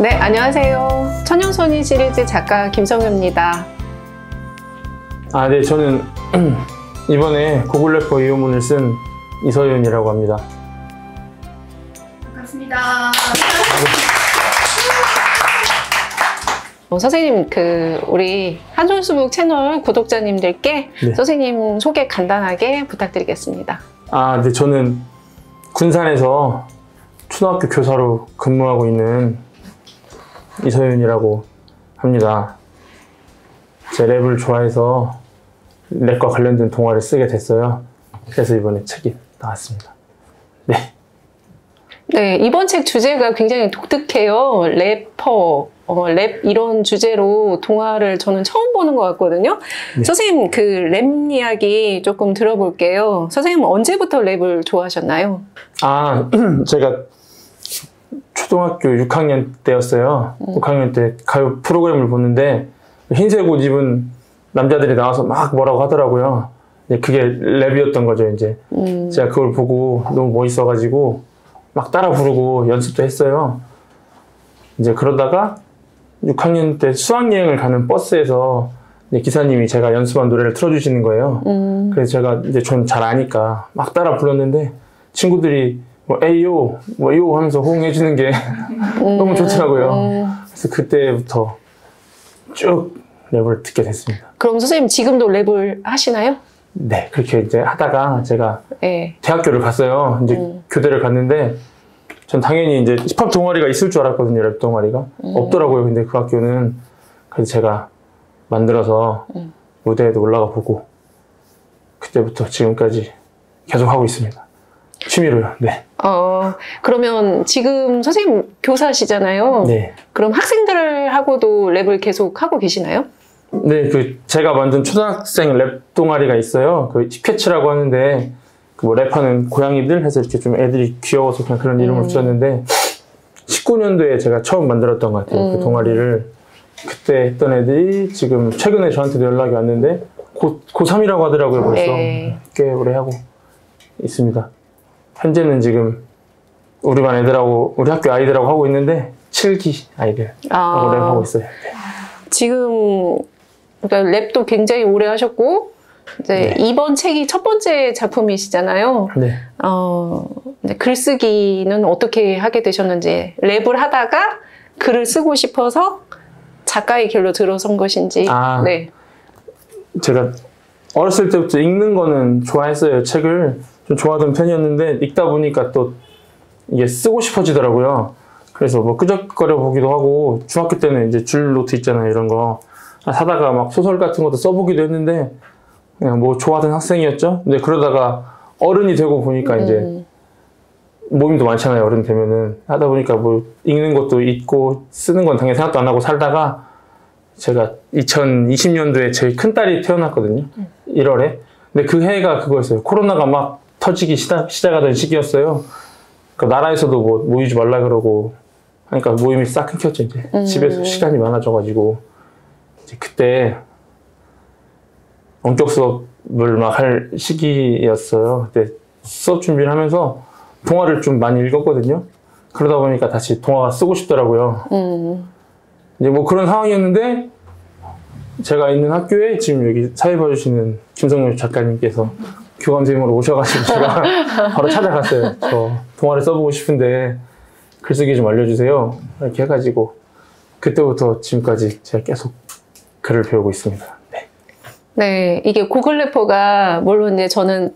네, 안녕하세요. 천년손이 시리즈 작가 김성효입니다. 네, 저는 이번에 구글 래퍼 이호문을 쓴 이서윤이라고 합니다. 반갑습니다. 선생님, 우리 한솔수북 채널 구독자님들께 네. 선생님 소개 간단하게 부탁드리겠습니다. 네, 저는 군산에서 초등학교 교사로 근무하고 있는 이서윤이라고 합니다. 제 랩을 좋아해서 랩과 관련된 동화를 쓰게 됐어요. 그래서 이번에 책이 나왔습니다. 네. 네, 이번 책 주제가 굉장히 독특해요. 래퍼, 랩 이런 주제로 동화를 저는 처음 보는 것 같거든요. 네. 선생님, 랩 이야기 조금 들어볼게요. 선생님은 언제부터 랩을 좋아하셨나요? 제가 초등학교 6학년 때였어요. 6학년 때 가요 프로그램을 보는데 흰색 옷 입은 남자들이 나와서 막 뭐라고 하더라고요. 그게 랩이었던 거죠, 이제. 제가 그걸 보고 너무 멋있어가지고 막 따라 부르고 연습도 했어요. 이제 그러다가 6학년 때 수학여행을 가는 버스에서 기사님이 제가 연습한 노래를 틀어주시는 거예요. 그래서 제가 이제 좀 잘 아니까 막 따라 불렀는데 친구들이 뭐 에이요, 뭐 요 하면서 호응해주는 게 너무 좋더라고요. 그래서 그때부터 쭉 랩을 듣게 됐습니다. 그럼 선생님 지금도 랩을 하시나요? 네, 그렇게 이제 하다가 제가 네. 대학교를 갔어요. 이제 교대를 갔는데 전 당연히 이제 힙합 동아리가 있을 줄 알았거든요. 랩 동아리가 없더라고요. 근데 그 학교는 그래서 제가 만들어서 무대에도 올라가 보고 그때부터 지금까지 계속 하고 있습니다. 취미로요. 네. 그러면 지금 선생님 교사시잖아요. 네. 그럼 학생들하고도 랩을 계속 하고 계시나요? 네, 제가 만든 초등학생 랩 동아리가 있어요. 히패치라고 하는데, 뭐 랩하는 고양이들 해서 이렇게 좀 애들이 귀여워서 그냥 그런 이름을 붙였는데, 19년도에 제가 처음 만들었던 것 같아요. 그 동아리를. 그때 했던 애들이 지금 최근에 저한테도 연락이 왔는데, 고3이라고 하더라고요, 벌써. 네. 꽤 오래 하고 있습니다. 현재는 지금 우리 반 애들하고, 우리 학교 아이들하고 하고 있는데, 7기 아이들하고 랩하고 있어요. 네. 지금 그러니까 랩도 굉장히 오래 하셨고 이제 네. 이번 책이 첫 번째 작품이시잖아요. 네. 글쓰기는 어떻게 하게 되셨는지, 랩을 하다가 글을 쓰고 싶어서 작가의 길로 들어선 것인지. 네. 제가 어렸을 때부터 읽는 거는 좋아했어요. 책을 좀 좋아하던 편이었는데 읽다 보니까 또 이게 쓰고 싶어지더라고요. 그래서 뭐 끄적거려 보기도 하고, 중학교 때는 이제 줄 노트 있잖아요, 이런 거 사다가 막 소설 같은 것도 써보기도 했는데 그냥 뭐 좋아하던 학생이었죠. 근데 그러다가 어른이 되고 보니까 이제 모임도 많잖아요. 어른 되면은 하다 보니까 뭐 읽는 것도 있고 쓰는 건 당연히 생각도 안 하고 살다가 제가 2020년도에 저희 큰딸이 태어났거든요. 1월에. 근데 그 해가 그거였어요. 코로나가 막 터지기 시작하던 시기였어요. 그러니까 나라에서도 뭐 모이지 말라 그러고 하니까 모임이 싹 끊겼죠. 이제 집에서 시간이 많아져가지고 이제 그때 원격 수업을 막 할 시기였어요. 그때 수업 준비를 하면서 동화를 좀 많이 읽었거든요. 그러다 보니까 다시 동화가 쓰고 싶더라고요. 이제 뭐 그런 상황이었는데 제가 있는 학교에 지금 여기 사회 봐주시는 김성효 작가님께서 교감선생님으로 오셔가지고 제가 바로 찾아갔어요. 저 동화를 써보고 싶은데 글쓰기 좀 알려주세요. 이렇게 해가지고 그때부터 지금까지 제가 계속 글을 배우고 있습니다. 네. 네, 이게 구글 래퍼가 물론 이제 저는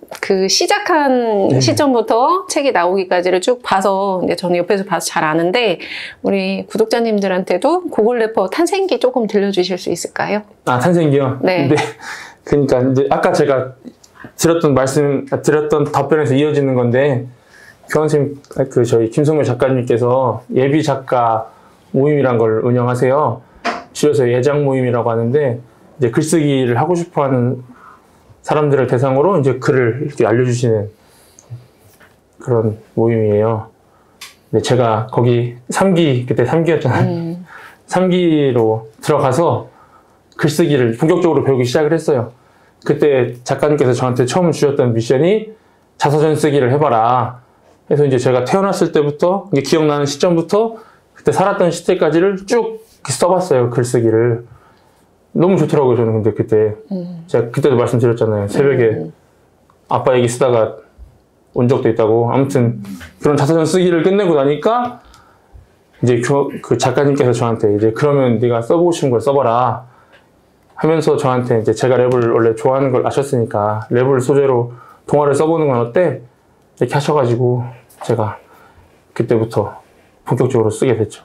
시작한 시점부터 책이 나오기까지를 쭉 봐서 이제 저는 옆에서 봐서 잘 아는데, 우리 구독자님들한테도 구글 래퍼 탄생기 조금 들려주실 수 있을까요? 탄생기요? 네. 네. 그러니까 이제 아까 제가 드렸던 답변에서 이어지는 건데, 교환쌤, 저희 김성효 작가님께서 예비 작가 모임이란 걸 운영하세요. 줄여서 예장 모임이라고 하는데, 이제 글쓰기를 하고 싶어 하는 사람들을 대상으로 이제 글을 이렇게 알려주시는 그런 모임이에요. 근데 제가 거기 3기, 그때 3기였잖아요. 3기로 들어가서 글쓰기를 본격적으로 배우기 시작을 했어요. 그때 작가님께서 저한테 처음 주셨던 미션이 자서전 쓰기를 해봐라. 그래서 이제 제가 태어났을 때부터, 이제 기억나는 시점부터 그때 살았던 시대까지를 쭉 써봤어요. 글쓰기를. 너무 좋더라고요. 저는 근데 그때 제가 그때도 말씀드렸잖아요. 새벽에 아빠 얘기 쓰다가 온 적도 있다고. 아무튼 그런 자서전 쓰기를 끝내고 나니까 이제 그 작가님께서 저한테 이제 그러면 네가 써보고 싶은 걸 써봐라 하면서 저한테 이제 제가 랩을 원래 좋아하는 걸 아셨으니까 랩을 소재로 동화를 써보는 건 어때? 이렇게 하셔가지고 제가 그때부터 본격적으로 쓰게 됐죠.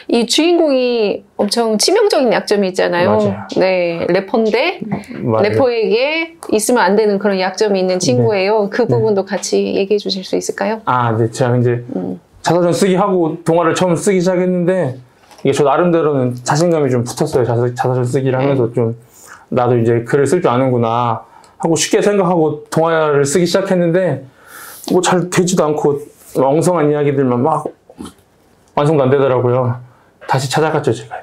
이 주인공이 엄청 치명적인 약점이 있잖아요. 맞아요. 네, 래퍼인데 맞아요. 래퍼에게 있으면 안 되는 그런 약점이 있는 친구예요. 그 부분도 같이 얘기해 주실 수 있을까요? 아, 네. 제가 이제 자서전 쓰기 하고 동화를 처음 쓰기 시작했는데 이게 저 나름대로는 자신감이 좀 붙었어요. 자서전 쓰기를 하면서 좀 나도 이제 글을 쓸 줄 아는구나 하고 쉽게 생각하고 동화를 쓰기 시작했는데 뭐 잘 되지도 않고 엉성한 이야기들만 막 완성도 안 되더라고요. 다시 찾아갔죠, 제가.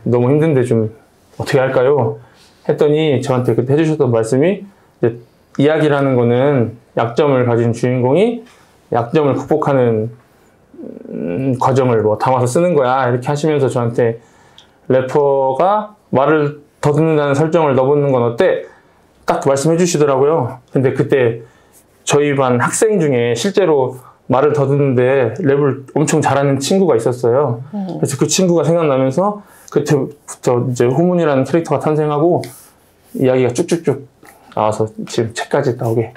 너무 힘든데 좀 어떻게 할까요? 했더니 저한테 그때 해주셨던 말씀이 이제 이야기라는 거는 약점을 가진 주인공이 약점을 극복하는 과정을 뭐 담아서 쓰는 거야. 이렇게 하시면서 저한테 래퍼가 말을 더듬는다는 설정을 넣어보는 건 어때? 딱 말씀해 주시더라고요. 근데 그때 저희 반 학생 중에 실제로 말을 더듬는데 랩을 엄청 잘하는 친구가 있었어요. 그래서 그 친구가 생각나면서 그때부터 이제 호문이라는 캐릭터가 탄생하고 이야기가 쭉쭉쭉 나와서 지금 책까지 나오게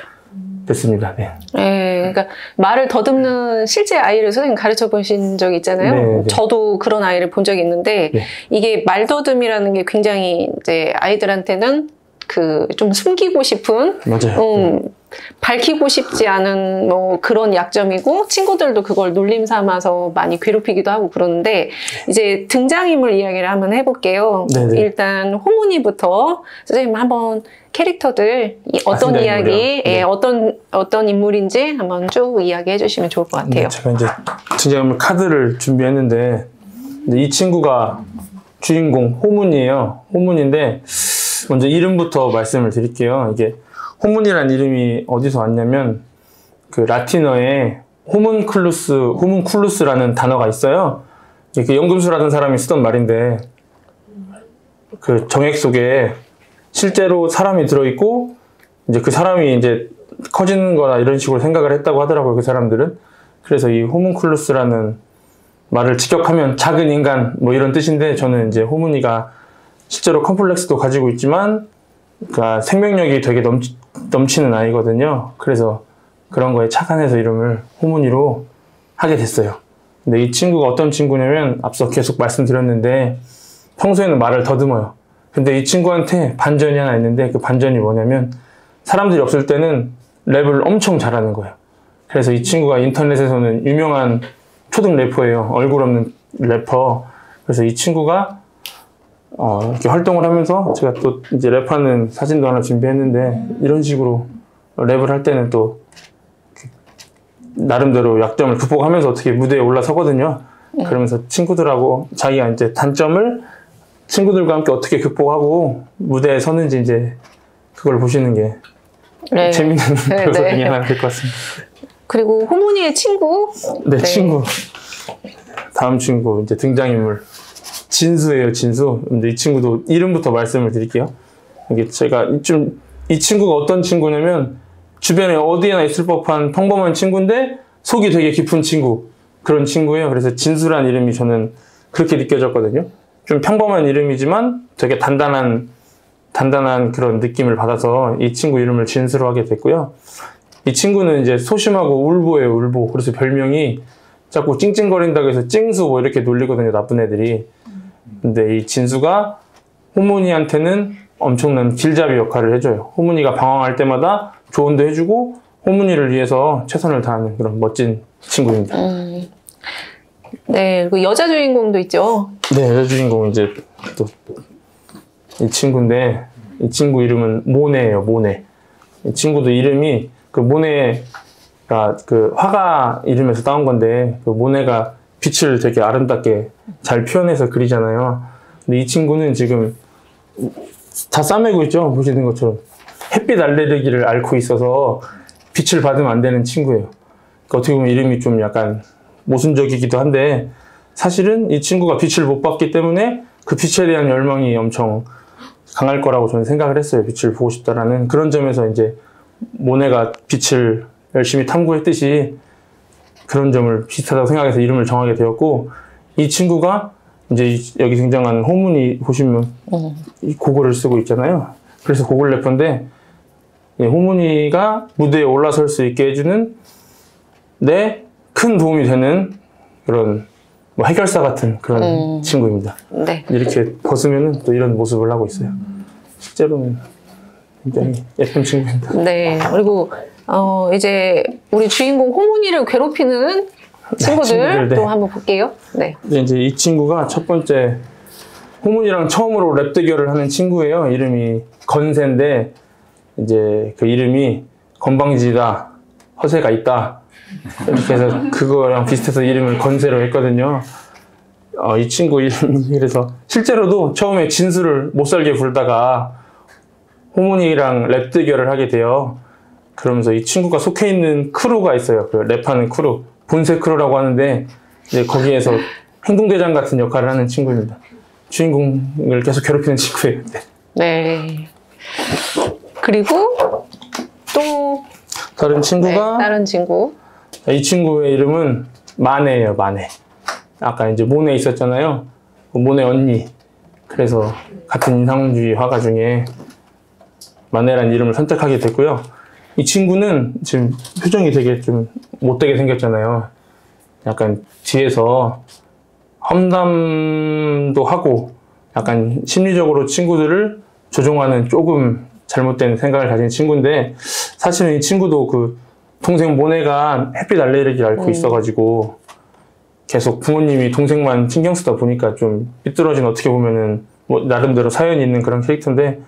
됐습니다. 네. 네, 그러니까 말을 더듬는 실제 아이를 선생님 가르쳐 보신 적이 있잖아요. 네, 네. 저도 그런 아이를 본 적이 있는데 네. 이게 말더듬이라는 게 굉장히 이제 아이들한테는 그 좀 숨기고 싶은 맞아요. 밝히고 싶지 않은 뭐 그런 약점이고 친구들도 그걸 놀림 삼아서 많이 괴롭히기도 하고 그러는데 이제 등장인물 이야기를 한번 해볼게요. 네네. 일단 호문이부터 선생님 한번 캐릭터들 어떤 이야기, 네. 어떤 인물인지 한번 쭉 이야기해 주시면 좋을 것 같아요. 네, 제가 이제 등장인물 카드를 준비했는데 이 친구가 주인공 호문이에요. 호문인데 먼저 이름부터 말씀을 드릴게요. 이게 호문이라는 이름이 어디서 왔냐면 그 라틴어에 호문쿨루스라는 단어가 있어요. 그 연금술하던 사람이 쓰던 말인데 그 정액 속에 실제로 사람이 들어있고 이제 그 사람이 이제 커지는 거나 이런 식으로 생각을 했다고 하더라고요. 그 사람들은. 그래서 이 호문쿨루스라는 말을 직역하면 작은 인간 뭐 이런 뜻인데 저는 이제 호문이가 실제로 컴플렉스도 가지고 있지만 그러니까 생명력이 되게 넘치는 아이거든요. 그래서 그런 거에 착안해서 이름을 호문이로 하게 됐어요. 근데 이 친구가 어떤 친구냐면 앞서 계속 말씀드렸는데 평소에는 말을 더듬어요. 근데 이 친구한테 반전이 하나 있는데 그 반전이 뭐냐면 사람들이 없을 때는 랩을 엄청 잘하는 거예요. 그래서 이 친구가 인터넷에서는 유명한 초등 래퍼예요. 얼굴 없는 래퍼. 그래서 이 친구가 이렇게 활동을 하면서 제가 또 이제 랩하는 사진도 하나 준비했는데 이런 식으로 랩을 할 때는 또 나름대로 약점을 극복하면서 어떻게 무대에 올라서거든요. 그러면서 친구들하고 자기가 이제 단점을 친구들과 함께 어떻게 극복하고 무대에 서는지 이제 그걸 보시는 게 네. 재밌는 묘사 중에 하나 될 것 같습니다. 그리고 호문이의 친구. 네, 친구. 다음 친구 이제 등장인물. 진수예요, 진수. 근데 이 친구도 이름부터 말씀을 드릴게요. 이게 제가 이 친구가 어떤 친구냐면 주변에 어디에나 있을 법한 평범한 친구인데 속이 되게 깊은 친구. 그런 친구예요. 그래서 진수란 이름이 저는 그렇게 느껴졌거든요. 좀 평범한 이름이지만 되게 단단한 그런 느낌을 받아서 이 친구 이름을 진수로 하게 됐고요. 이 친구는 이제 소심하고 울보예요, 울보. 그래서 별명이 자꾸 찡찡거린다고 해서 찡수 뭐 이렇게 놀리거든요, 나쁜 애들이. 근데 이 진수가 호문이한테는 엄청난 길잡이 역할을 해줘요. 호문이가 방황할 때마다 조언도 해주고 호문이를 위해서 최선을 다하는 그런 멋진 친구입니다. 네, 그 여자 주인공도 있죠. 네, 여자 주인공은 이제 또 이 친구인데 이 친구 이름은 모네예요, 모네. 이 친구도 이름이 그 모네가 그 화가 이름에서 따온 건데 그 모네가 빛을 되게 아름답게 잘 표현해서 그리잖아요. 근데 이 친구는 지금 다 싸매고 있죠, 보시는 것처럼. 햇빛 알레르기를 앓고 있어서 빛을 받으면 안 되는 친구예요. 그러니까 어떻게 보면 이름이 좀 약간 모순적이기도 한데 사실은 이 친구가 빛을 못 봤기 때문에 그 빛에 대한 열망이 엄청 강할 거라고 저는 생각을 했어요. 빛을 보고 싶다라는 그런 점에서 이제 모네가 빛을 열심히 탐구했듯이 그런 점을 비슷하다고 생각해서 이름을 정하게 되었고, 이 친구가 이제 여기 등장하는 호문이 보시면 이 고글을 쓰고 있잖아요. 그래서 고글 래퍼인데, 호문이가 무대에 올라설 수 있게 해주는 내 큰 도움이 되는 그런 뭐 해결사 같은 그런 친구입니다. 네. 이렇게 벗으면 또 이런 모습을 하고 있어요. 실제로는 굉장히 예쁜 친구입니다. 네. 그리고 이제 우리 주인공 호문이를 괴롭히는 친구들 친구들, 네. 또 한번 볼게요. 네. 이제 이 친구가 첫 번째 호문이랑 처음으로 랩 대결을 하는 친구예요. 이름이 건세인데 이제 그 이름이 건방지다, 허세가 있다. 이렇게 해서 그거랑 비슷해서 이름을 건세로 했거든요. 이 친구 이름이 그래서 실제로도 처음에 진수를 못 살게 굴다가 호문이랑 랩 대결을 하게 돼요. 그러면서 이 친구가 속해 있는 크루가 있어요. 그 랩하는 크루, 본세 크루라고 하는데 이제 거기에서 행동대장 같은 역할을 하는 친구입니다. 주인공을 계속 괴롭히는 친구예요. 네. 네. 그리고 또 다른 친구가 다른 친구. 이 친구의 이름은 마네예요. 마네. 아까 이제 모네 있었잖아요. 모네 언니. 그래서 같은 인상주의 화가 중에 마네라는 이름을 선택하게 됐고요. 이 친구는 지금 표정이 되게 좀 못되게 생겼잖아요. 약간 뒤에서 험담도 하고 약간 심리적으로 친구들을 조종하는 조금 잘못된 생각을 가진 친구인데, 사실은 이 친구도 그 동생 모네가 햇빛 알레르기를 앓고 있어가지고 계속 부모님이 동생만 신경 쓰다 보니까 좀 삐뚤어진, 어떻게 보면은 뭐 나름대로 사연이 있는 그런 캐릭터인데,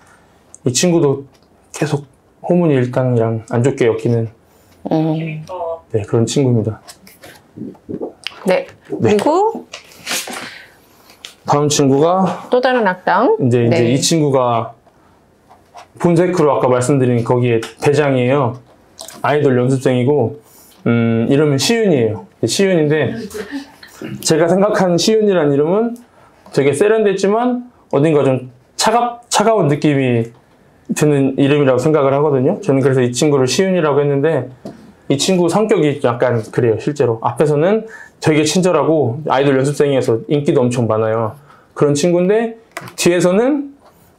이 친구도 계속 호문이 일당이랑 안 좋게 엮이는 네, 그런 친구입니다. 네. 그리고 다음 친구가 또 다른 악당. 이제 네. 이 친구가 본세크로 아까 말씀드린 거기에 대장이에요. 아이돌 연습생이고 이름은 시윤이에요. 시윤인데 제가 생각하는 시윤이라는 이름은 되게 세련됐지만 어딘가 좀 차가운 느낌이 드는 이름이라고 생각을 하거든요. 저는 그래서 이 친구를 시윤이라고 했는데, 이 친구 성격이 약간 그래요. 실제로 앞에서는 되게 친절하고 아이돌 연습생이어서 인기도 엄청 많아요. 그런 친구인데 뒤에서는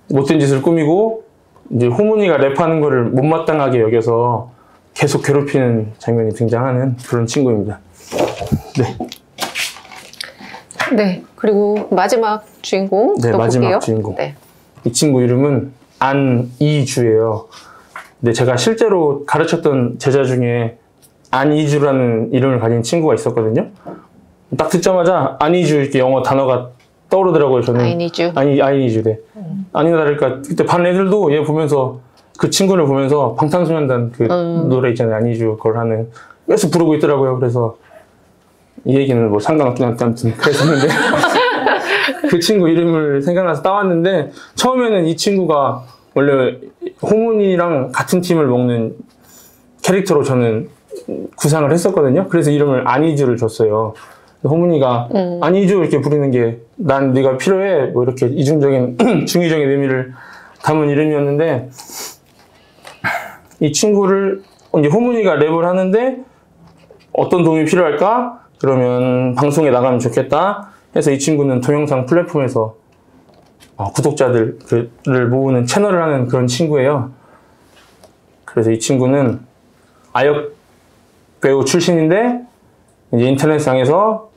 못된 짓을 꾸미고 이제 호문이가 랩하는 거를 못마땅하게 여겨서 계속 괴롭히는 장면이 등장하는 그런 친구입니다. 네. 네. 그리고 마지막 주인공. 네, 또 마지막 볼게요. 주인공. 네. 이 친구 이름은 안이주예요. 근데 제가 실제로 가르쳤던 제자 중에 안이주라는 이름을 가진 친구가 있었거든요. 딱 듣자마자 안이주 이렇게 영어 단어가 떠오르더라고요. 저는 I need you. 아이니주. 네. 아니나 다를까 그때 반 애들도 얘 보면서, 그 친구를 보면서 방탄소년단 그 노래 있잖아요. 아니주 그걸 하는 계속 부르고 있더라고요. 그래서 이 얘기는 뭐 상관없긴 한데 아무튼 그랬었는데 그 친구 이름을 생각나서 따왔는데, 처음에는 이 친구가 원래 호문이랑 같은 팀을 먹는 캐릭터로 저는 구상을 했었거든요. 그래서 이름을 아니주를 줬어요. 호문이가 아니주 이렇게 부르는 게 난 네가 필요해 뭐 이렇게 이중적인 중의적인 의미를 담은 이름이었는데, 이 친구를 이제 호문이가 랩을 하는데 어떤 도움이 필요할까? 그러면 방송에 나가면 좋겠다 해서 이 친구는 동영상 플랫폼에서 구독자들을 모으는 채널을 하는 그런 친구예요. 그래서 이 친구는 아역 배우 출신인데 이제 인터넷상에서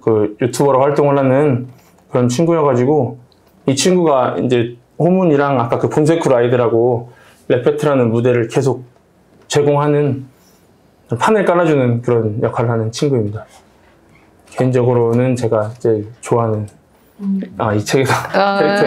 그 유튜버로 활동을 하는 그런 친구여가지고, 이 친구가 이제 호문이랑 아까 그 본세크루 아이들하고 랩 배틀하는 무대를 계속 제공하는, 판을 깔아주는 그런 역할을 하는 친구입니다. 개인적으로는 제가 제일 좋아하는 이 책에서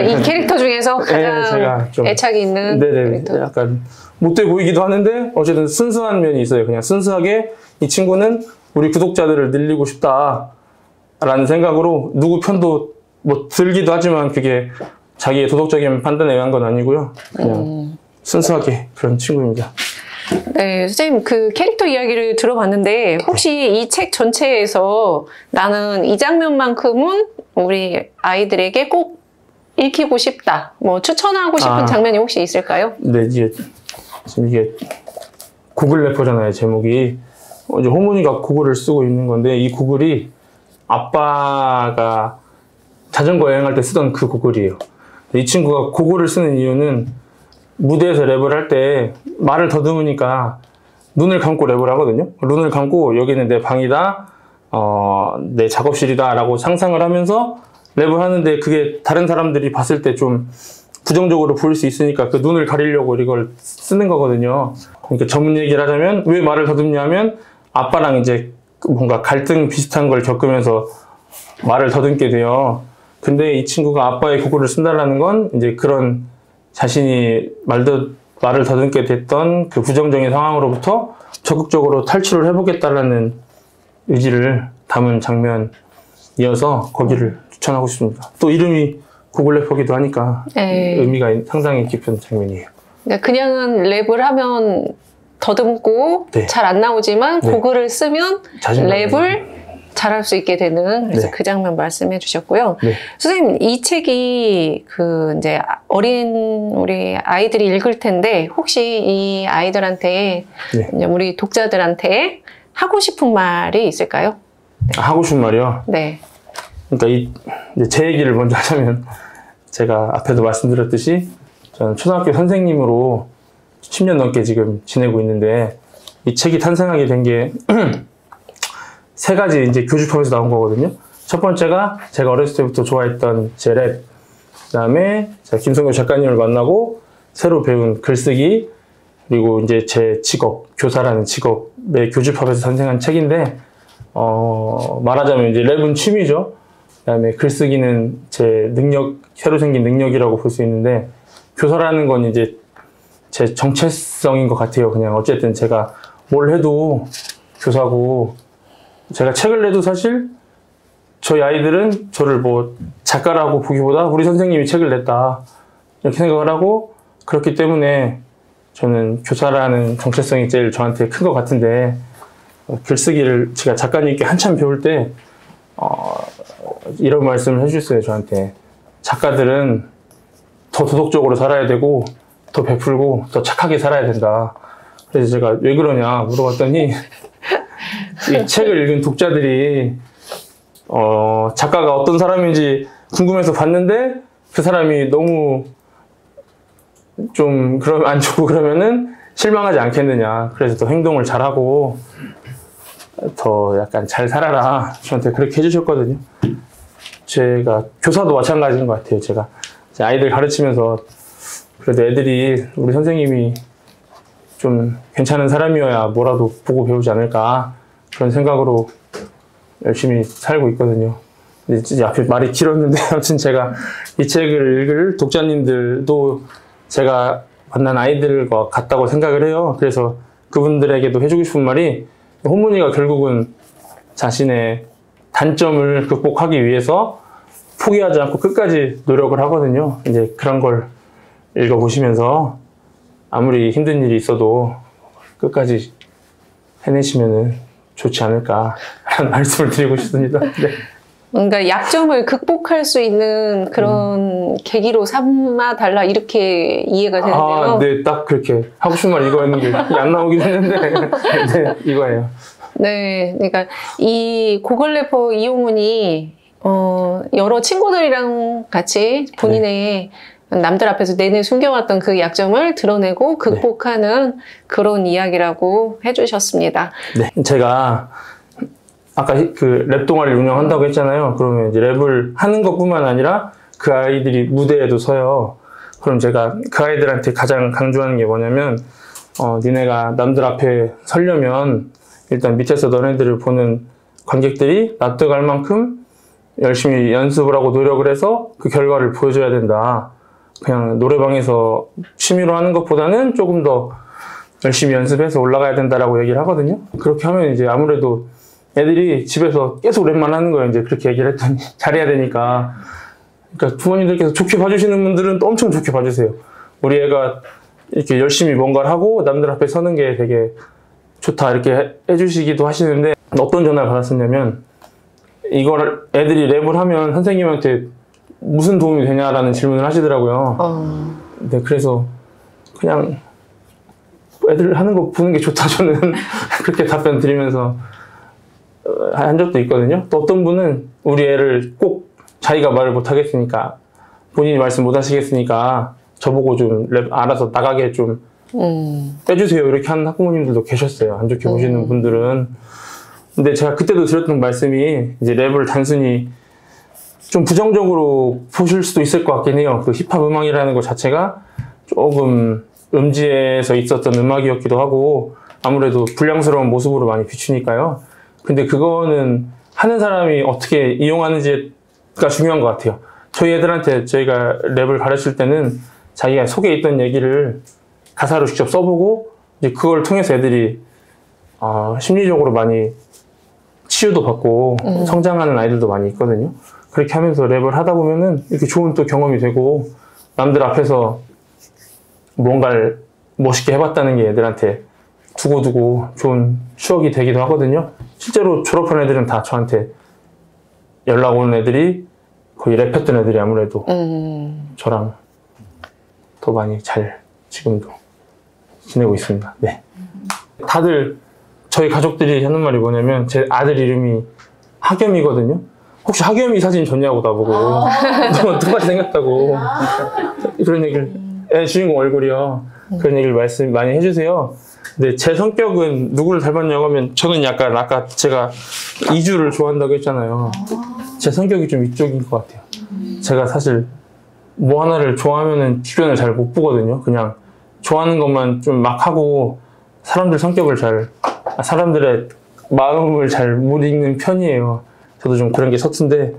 이 캐릭터 중에서 가장 제가 좀 애착이 있는 캐릭터. 약간 못돼 보이기도 하는데 어쨌든 순수한 면이 있어요. 그냥 순수하게 이 친구는 우리 구독자들을 늘리고 싶다라는 생각으로 누구 편도 뭐 들기도 하지만 그게 자기의 도덕적인 판단에 의한 건 아니고요. 그냥 순수하게 그런 친구입니다. 네, 선생님 그 캐릭터 이야기를 들어봤는데 혹시 이 책 전체에서 나는 이 장면만큼은 우리 아이들에게 꼭 읽히고 싶다, 뭐 추천하고 싶은 장면이 혹시 있을까요? 네, 이게 지금 이게 구글 래퍼잖아요, 제목이. 이제 호문이가 구글을 쓰고 있는 건데 이 구글이 아빠가 자전거 여행할 때 쓰던 그 구글이에요. 이 친구가 구글을 쓰는 이유는 무대에서 랩을 할 때 말을 더듬으니까 눈을 감고 랩을 하거든요. 눈을 감고 여기는 내 방이다, 내 작업실이다 라고 상상을 하면서 랩을 하는데 그게 다른 사람들이 봤을 때 좀 부정적으로 보일 수 있으니까 그 눈을 가리려고 이걸 쓰는 거거든요. 그러니까 전문 얘기를 하자면 왜 말을 더듬냐면 아빠랑 이제 뭔가 갈등 비슷한 걸 겪으면서 말을 더듬게 돼요. 근데 이 친구가 아빠의 구글을 쓴다라는 건 이제 그런 자신이 말을 더듬게 됐던 그 부정적인 상황으로부터 적극적으로 탈출을 해보겠다라는 의지를 담은 장면이어서 거기를 추천하고 싶습니다. 또 이름이 구글 래퍼기도 하니까 의미가 상당히 깊은 장면이에요. 그냥은 랩을 하면 더듬고 네. 잘 안 나오지만 네. 구글을 쓰면 랩을 잘할 수 있게 되는, 그래서 네. 그 장면 말씀해 주셨고요. 네. 선생님, 이 책이 그 이제 어린 우리 아이들이 읽을 텐데 혹시 이 아이들한테 네. 이제 우리 독자들한테 하고 싶은 말이 있을까요? 하고 싶은 말이요? 네. 그러니까 이제 제 얘기를 먼저 하자면 제가 앞에도 말씀드렸듯이 저는 초등학교 선생님으로 10년 넘게 지금 지내고 있는데 이 책이 탄생하게 된 게 세 가지 이제 교주법에서 나온 거거든요. 첫 번째가 제가 어렸을 때부터 좋아했던 제 랩, 그 다음에 제가 김성교 작가님을 만나고 새로 배운 글쓰기, 그리고 이제 제 직업, 교사라는 직업의 교주법에서 탄생한 책인데 말하자면 이제 랩은 취미죠. 그 다음에 글쓰기는 제 능력, 새로 생긴 능력이라고 볼 수 있는데 교사라는 건 이제 제 정체성인 것 같아요. 그냥 어쨌든 제가 뭘 해도 교사고, 제가 책을 내도 사실 저희 아이들은 저를 뭐 작가라고 보기보다 우리 선생님이 책을 냈다 이렇게 생각을 하고, 그렇기 때문에 저는 교사라는 정체성이 제일 저한테 큰 것 같은데, 글쓰기를 제가 작가님께 한참 배울 때 이런 말씀을 해주셨어요. 저한테 작가들은 더 도덕적으로 살아야 되고 더 베풀고 더 착하게 살아야 된다. 그래서 제가 왜 그러냐 물어봤더니 이 책을 읽은 독자들이 작가가 어떤 사람인지 궁금해서 봤는데 그 사람이 너무 좀 안 좋고 그러면은 실망하지 않겠느냐. 그래서 더 행동을 잘하고 더 약간 잘 살아라. 저한테 그렇게 해주셨거든요. 제가 교사도 마찬가지인 것 같아요. 제가 제 아이들 가르치면서 그래도 애들이 우리 선생님이 좀 괜찮은 사람이어야 뭐라도 보고 배우지 않을까, 그런 생각으로 열심히 살고 있거든요. 근데 이제 앞에 말이 길었는데 아무튼 제가 이 책을 읽을 독자님들도 제가 만난 아이들과 같다고 생각을 해요. 그래서 그분들에게도 해주고 싶은 말이, 호문이가 결국은 자신의 단점을 극복하기 위해서 포기하지 않고 끝까지 노력을 하거든요. 이제 그런 걸 읽어보시면서 아무리 힘든 일이 있어도 끝까지 해내시면은 좋지 않을까 하는 말씀을 드리고 싶습니다. 네. 뭔가 약점을 극복할 수 있는 그런 계기로 삼아달라, 이렇게 이해가 되는데요. 네, 딱 그렇게 하고 싶은 말 이거였는데 안 나오긴 했는데 네, 이거예요. 네, 그러니까 이 구글 래퍼 이용훈이 여러 친구들이랑 같이 본인의 남들 앞에서 내내 숨겨왔던 그 약점을 드러내고 극복하는 그런 이야기라고 해주셨습니다. 네, 제가 아까 그 랩 동아리를 운영한다고 했잖아요. 그러면 이제 랩을 하는 것뿐만 아니라 그 아이들이 무대에도 서요. 그럼 제가 그 아이들한테 가장 강조하는 게 뭐냐면, 니네가 남들 앞에 서려면 일단 밑에서 너네들을 보는 관객들이 납득할 만큼 열심히 연습을 하고 노력을 해서 그 결과를 보여줘야 된다. 그냥 노래방에서 취미로 하는 것보다는 조금 더 열심히 연습해서 올라가야 된다라고 얘기를 하거든요. 그렇게 하면 이제 아무래도 애들이 집에서 계속 랩만 하는 거예요. 이제 그렇게 얘기를 했더니 잘해야 되니까. 그러니까 부모님들께서 좋게 봐주시는 분들은 또 엄청 좋게 봐주세요. 우리 애가 이렇게 열심히 뭔가를 하고 남들 앞에 서는 게 되게 좋다 이렇게 해주시기도 하시는데 어떤 전화를 받았었냐면 이걸 애들이 랩을 하면 선생님한테 무슨 도움이 되냐라는 질문을 하시더라고요. 네, 그래서 그냥 애들 하는 거 보는 게 좋다 저는 그렇게 답변 드리면서 한 적도 있거든요. 또 어떤 분은 우리 애를 꼭 자기가 말을 못 하겠으니까 본인이 말씀 못 하시겠으니까 저보고 좀 랩 알아서 나가게 좀 빼주세요 이렇게 하는 학부모님들도 계셨어요. 안 좋게 보시는 분들은. 근데 제가 그때도 드렸던 말씀이 이제 랩을 단순히 좀 부정적으로 보실 수도 있을 것 같긴 해요. 그 힙합 음악이라는 것 자체가 조금 음지에서 있었던 음악이었기도 하고 아무래도 불량스러운 모습으로 많이 비추니까요. 근데 그거는 하는 사람이 어떻게 이용하는지가 중요한 것 같아요. 저희 애들한테 저희가 랩을 가르칠 때는 자기가 속에 있던 얘기를 가사로 직접 써보고 이제 그걸 통해서 애들이 심리적으로 많이 치유도 받고 성장하는 아이들도 많이 있거든요. 그렇게 하면서 랩을 하다 보면은 이렇게 좋은 또 경험이 되고 남들 앞에서 뭔가를 멋있게 해봤다는 게 애들한테 두고두고 좋은 추억이 되기도 하거든요. 실제로 졸업한 애들은 다 저한테 연락 오는 애들이 거의 랩했던 애들이 아무래도 저랑 더 많이 잘 지금도 지내고 있습니다. 네. 다들 저희 가족들이 하는 말이 뭐냐면 제 아들 이름이 하겸이거든요. 혹시 하겸이 사진 줬냐고 나보고 똑같이 생겼다고 그런 얘기를 주인공 얼굴이요. 그런 얘기를 말씀 많이 해주세요. 근데 제 성격은 누구를 닮았냐고 하면 저는 약간 아까 제가 이주를 좋아한다고 했잖아요. 제 성격이 좀 이쪽인 것 같아요. 제가 사실 뭐 하나를 좋아하면은 주변을 잘 못 보거든요. 그냥 좋아하는 것만 좀 막 하고 사람들 성격을 사람들의 마음을 잘 못 읽는 편이에요. 저도 좀 그런 게 서툰데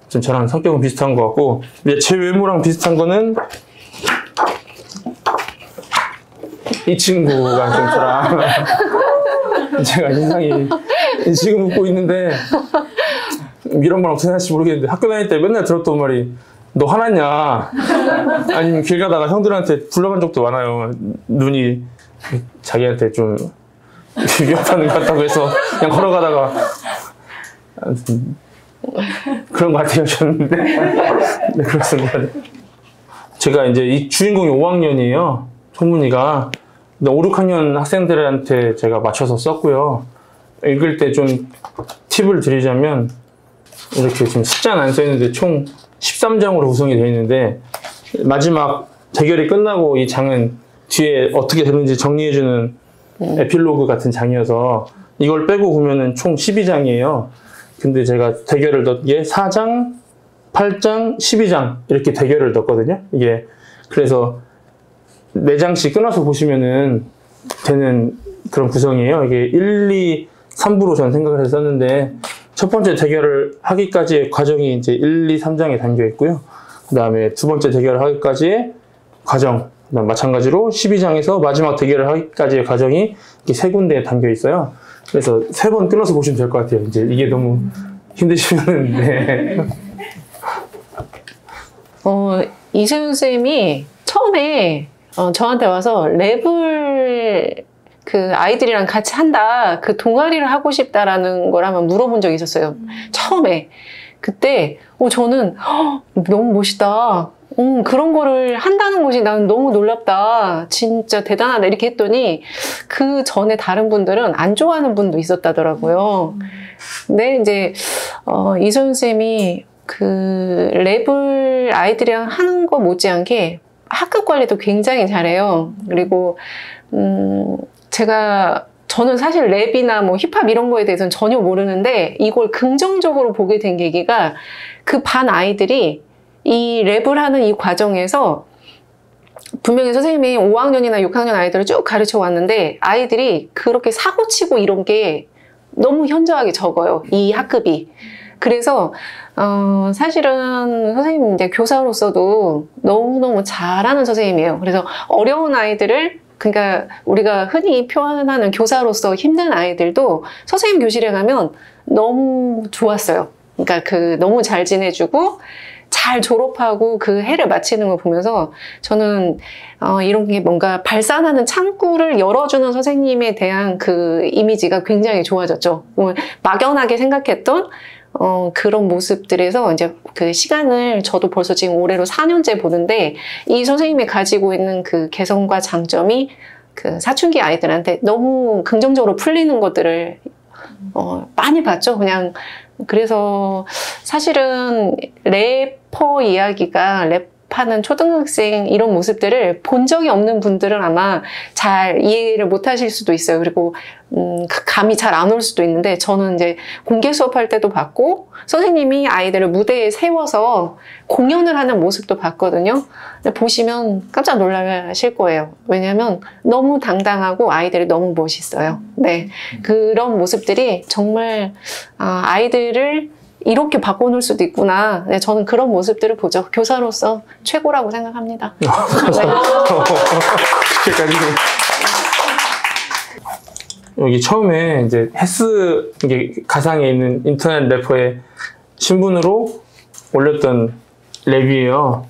좀 저랑 성격은 비슷한 것 같고 근데 제 외모랑 비슷한 거는 이 친구가 좀 저랑 제가 인상이 지금 웃고 있는데 이런 말 어떻게 생각할지 모르겠는데 학교 다닐 때 맨날 들었던 말이 너 화났냐 아니면 길 가다가 형들한테 불러간 적도 많아요. 눈이 자기한테 좀 위협하는 것 같다고 해서 그냥 걸어가다가 그런 것 같아요 저는데 네 그렇습니다. 제가 이제 이 주인공이 5학년이에요 성문이가. 근데 5, 6학년 학생들한테 제가 맞춰서 썼고요. 읽을 때 좀 팁을 드리자면 이렇게 지금 숫자는 안 써있는데 총 13장으로 구성이 되어 있는데 마지막 대결이 끝나고 이 장은 뒤에 어떻게 되는지 정리해주는 에필로그 같은 장이어서 이걸 빼고 보면은 총 12장이에요. 근데 제가 대결을 넣은 게 4장, 8장, 12장 이렇게 대결을 넣었거든요. 이게 그래서 4장씩 끊어서 보시면은 되는 그런 구성이에요. 이게 1, 2, 3부로 저는 생각을 해서 썼는데 첫 번째 대결을 하기까지의 과정이 이제 1, 2, 3장에 담겨 있고요. 그 다음에 두 번째 대결을 하기까지의 과정, 그다음 마찬가지로 12장에서 마지막 대결을 하기까지의 과정이 이렇게 세 군데에 담겨 있어요. 그래서 3번 끊어서 보시면 될 것 같아요. 이제 이게 너무 힘드시면은 네. 이세윤 쌤이 처음에 저한테 와서 랩을 그 아이들이랑 같이 한다, 그 동아리를 하고 싶다라는 걸 한번 물어본 적이 있었어요. 처음에. 그때 저는 너무 멋있다. 그런 거를 한다는 것이 나는 너무 놀랍다. 진짜 대단하다. 이렇게 했더니 그 전에 다른 분들은 안 좋아하는 분도 있었다더라고요. 근데 이제 이소윤 쌤이 그 랩을 아이들이랑 하는 거 못지않게 학급 관리도 굉장히 잘해요. 그리고 저는 사실 랩이나 뭐 힙합 이런 거에 대해서는 전혀 모르는데 이걸 긍정적으로 보게 된 계기가 그 반 아이들이 이 랩을 하는 이 과정에서 분명히 선생님이 5학년이나 6학년 아이들을 쭉 가르쳐 왔는데 아이들이 그렇게 사고치고 이런 게 너무 현저하게 적어요. 이 학급이. 그래서 사실은 선생님 이제 교사로서도 너무너무 잘하는 선생님이에요. 그래서 어려운 아이들을 그러니까 우리가 흔히 표현하는 교사로서 힘든 아이들도 선생님 교실에 가면 너무 좋았어요. 그러니까 너무 잘 지내주고 잘 졸업하고 그 해를 마치는 걸 보면서 저는 이런 게 뭔가 발산하는 창구를 열어주는 선생님에 대한 그 이미지가 굉장히 좋아졌죠. 막연하게 생각했던 그런 모습들에서 이제 그 시간을 저도 벌써 지금 올해로 4년째 보는데 이 선생님이 가지고 있는 그 개성과 장점이 그 사춘기 아이들한테 너무 긍정적으로 풀리는 것들을 많이 봤죠. 그냥 그래서 사실은 래퍼 이야기가 랩하는 초등학생 이런 모습들을 본 적이 없는 분들은 아마 잘 이해를 못 하실 수도 있어요. 그리고 감이 잘 안 올 수도 있는데 저는 이제 공개 수업할 때도 봤고 선생님이 아이들을 무대에 세워서 공연을 하는 모습도 봤거든요. 근데 보시면 깜짝 놀라실 거예요. 왜냐하면 너무 당당하고 아이들이 너무 멋있어요. 네, 그런 모습들이 정말 아이들을 이렇게 바꿔놓을 수도 있구나. 네, 저는 그런 모습들을 보죠. 교사로서 최고라고 생각합니다. 네. 여기 처음에 이제 헬스 이게 가상에 있는 인터넷 래퍼의 신분으로 올렸던 랩이에요.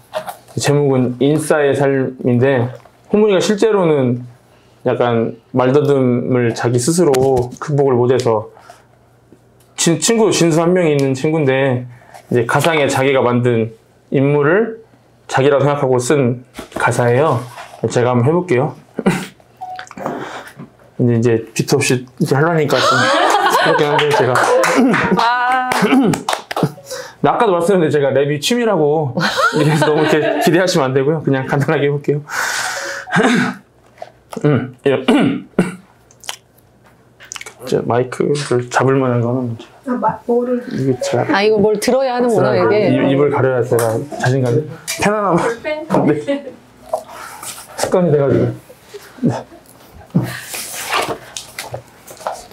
제목은 인싸의 삶인데 호문이가 실제로는 약간 말더듬을 자기 스스로 극복을 못해서 친구 진수 한 명이 있는 친구인데 이제 가상에 자기가 만든 인물을 자기라고 생각하고 쓴 가사예요. 제가 한번 해볼게요. 근데 이제 비트 없이 이제 하려니까 좀 그렇긴 한데 제가 아까도 말씀드렸는데 제가 랩이 취미라고 이래서 너무 이렇게 기대하시면 안 되고요. 그냥 간단하게 해볼게요. 마이크를 잡을 만한 거는 뭐를 이게 제가 이거 뭘 들어야 하는구나 이게. 입을 가려야 제가 자신감이 펜 하나만 네. 습관이 돼가지고 네.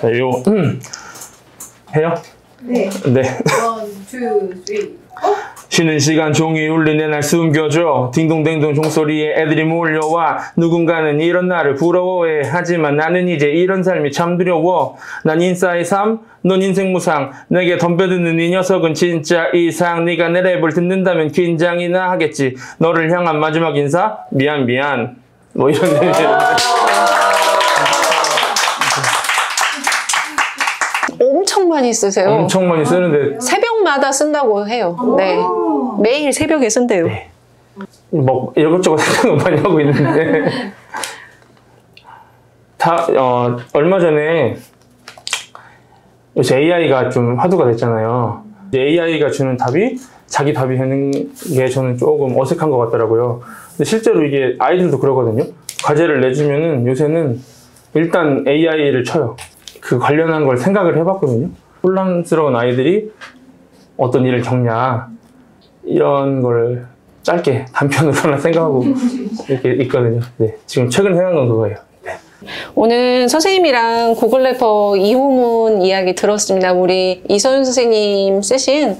자, 요 해요? 네. 네. 1, 2, 3. 쉬는 시간 종이 울리는 날 숨겨줘 딩동댕동 종소리에 애들이 몰려와 누군가는 이런 나를 부러워해 하지만 나는 이제 이런 삶이 참 두려워 난 인싸의 삶, 넌 인생 무상 내게 덤벼드는 이 녀석은 진짜 이상 네가 내 랩을 듣는다면 긴장이나 하겠지 너를 향한 마지막 인사? 미안 뭐 이런 엄청 많이 쓰세요. 엄청 많이 쓰는데 새벽마다 쓴다고 해요. 네, 매일 새벽에 쓴대요. 네. 뭐 이것저것 생각은 많이 하고 있는데 얼마 전에 요새 AI가 좀 화두가 됐잖아요. AI가 주는 답이 자기 답이 되는 게 저는 조금 어색한 것 같더라고요. 근데 실제로 이게 아이들도 그러거든요. 과제를 내주면은 요새는 일단 AI를 쳐요. 그 관련한 걸 생각을 해봤거든요. 혼란스러운 아이들이 어떤 일을 겪냐 이런 걸 짧게 단편으로나 생각하고 이렇게 있거든요. 네, 지금 최근 생각한 건 그거예요. 네. 오늘 선생님이랑 구글 래퍼 이호문 이야기 들었습니다. 우리 이서윤 선생님 쓰신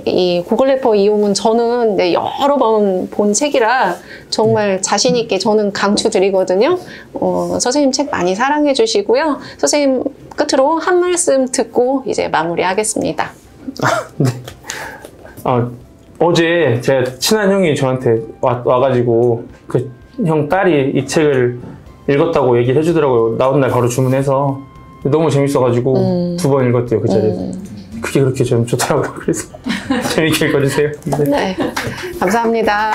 이 구글 래퍼 이호문 저는 네, 여러 번 본 책이라 정말 자신 있게 저는 강추드리거든요. 선생님 책 많이 사랑해 주시고요. 선생님 끝으로 한 말씀 듣고 이제 마무리하겠습니다. 네. 어제 제가 친한 형이 저한테 와가지고 그 형 딸이 이 책을 읽었다고 얘기를 해주더라고요. 나온 날 바로 주문해서 너무 재밌어가지고 2번 읽었대요, 그 자리에서. 그게 그렇게 좀 좋더라고요. 그래서 재밌게 읽어주세요. 네. 네, 감사합니다.